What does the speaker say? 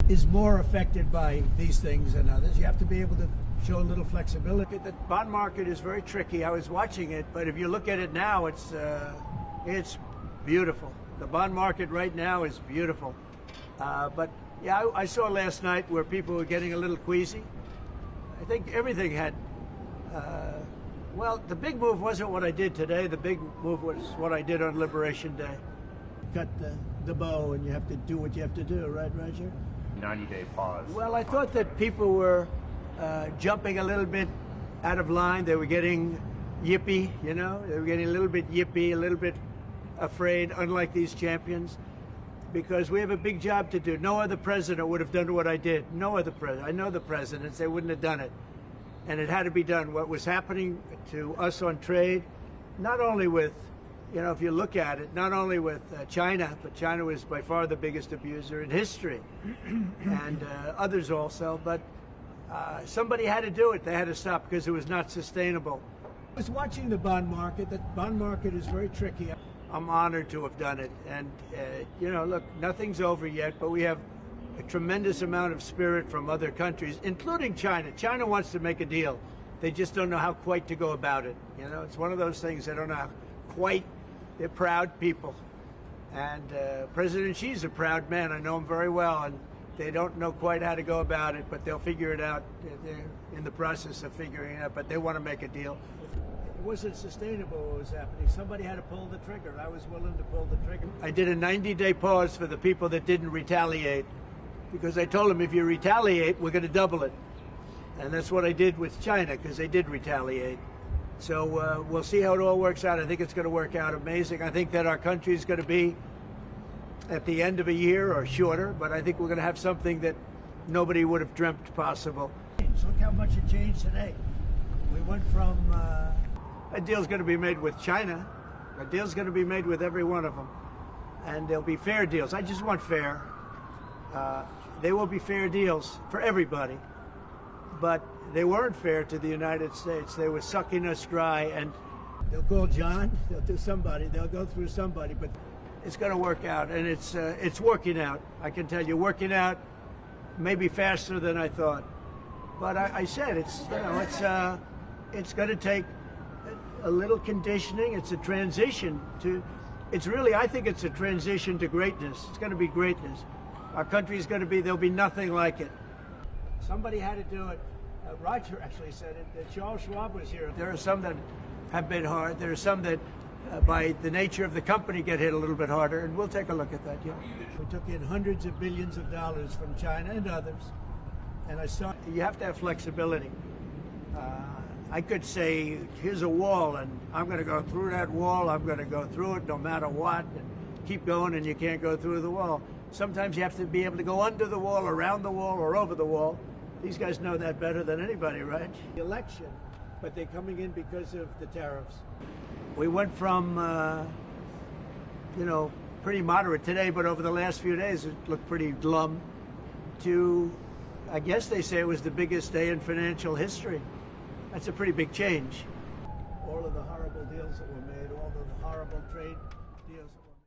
is more affected by these things than others. You have to be able to show a little flexibility. The bond market is very tricky. I was watching it, but if you look at it now, it's beautiful. The bond market right now is beautiful. But yeah, I saw last night where people were getting a little queasy. I think everything had, well, the big move wasn't what I did today. The big move was what I did on Liberation Day. Cut the bow and you have to do what you have to do, right, Roger? 90-day pause. Well, I thought that people were jumping a little bit out of line. They were getting yippy, you know? They were getting a little bit yippy, a little bit afraid, unlike these champions, because we have a big job to do. No other president would have done what I did. No other president. I know the presidents. They wouldn't have done it. And it had to be done. What was happening to us on trade, not only with, you know, if you look at it, not only with China, but China was by far the biggest abuser in history, and others also, but somebody had to do it. They had to stop because it was not sustainable. I was watching the bond market. The bond market is very tricky. I'm honored to have done it. And, you know, look, nothing's over yet, but we have a tremendous amount of spirit from other countries, including China. China wants to make a deal. They just don't know how quite to go about it. You know, it's one of those things they don't know how quite. They're proud people. And President Xi's a proud man. I know him very well. And they don't know quite how to go about it, but they'll figure it out. They're in the process of figuring it out, but they want to make a deal. It wasn't sustainable what was happening. Somebody had to pull the trigger. I was willing to pull the trigger. I did a 90-day pause for the people that didn't retaliate, because I told them if you retaliate, we're going to double it. And that's what I did with China, because they did retaliate. So we'll see how it all works out. I think it's going to work out amazing. I think that our country is going to be at the end of a year or shorter, but I think we're going to have something that nobody would have dreamt possible. Look how much it changed today. We went from a deal's going to be made with China. A deal's going to be made with every one of them. And there'll be fair deals. I just want fair. There will be fair deals for everybody. But they weren't fair to the United States. They were sucking us dry. And they'll call John. They'll do somebody. They'll go through somebody. But it's going to work out. And it's working out. I can tell you, working out maybe faster than I thought. But I said it's, you know, it's going to take a little conditioning. It's a transition to, it's really, I think it's a transition to greatness. It's going to be greatness. Our country is going to be, there'll be nothing like it. Somebody had to do it. Roger actually said it. Charles Schwab was here. There are some that have been hard. There are some that, by the nature of the company, get hit a little bit harder. And we'll take a look at that, yeah. We took in hundreds of billions of dollars from China and others. And you have to have flexibility. I could say, here's a wall, and I'm going to go through that wall. I'm going to go through it no matter what. And keep going, and you can't go through the wall. Sometimes you have to be able to go under the wall, around the wall, or over the wall. These guys know that better than anybody, right? The election, but they're coming in because of the tariffs. We went from, you know, pretty moderate today, but over the last few days it looked pretty glum, to, I guess they say it was the biggest day in financial history. That's a pretty big change. All of the horrible deals that were made, all of the horrible trade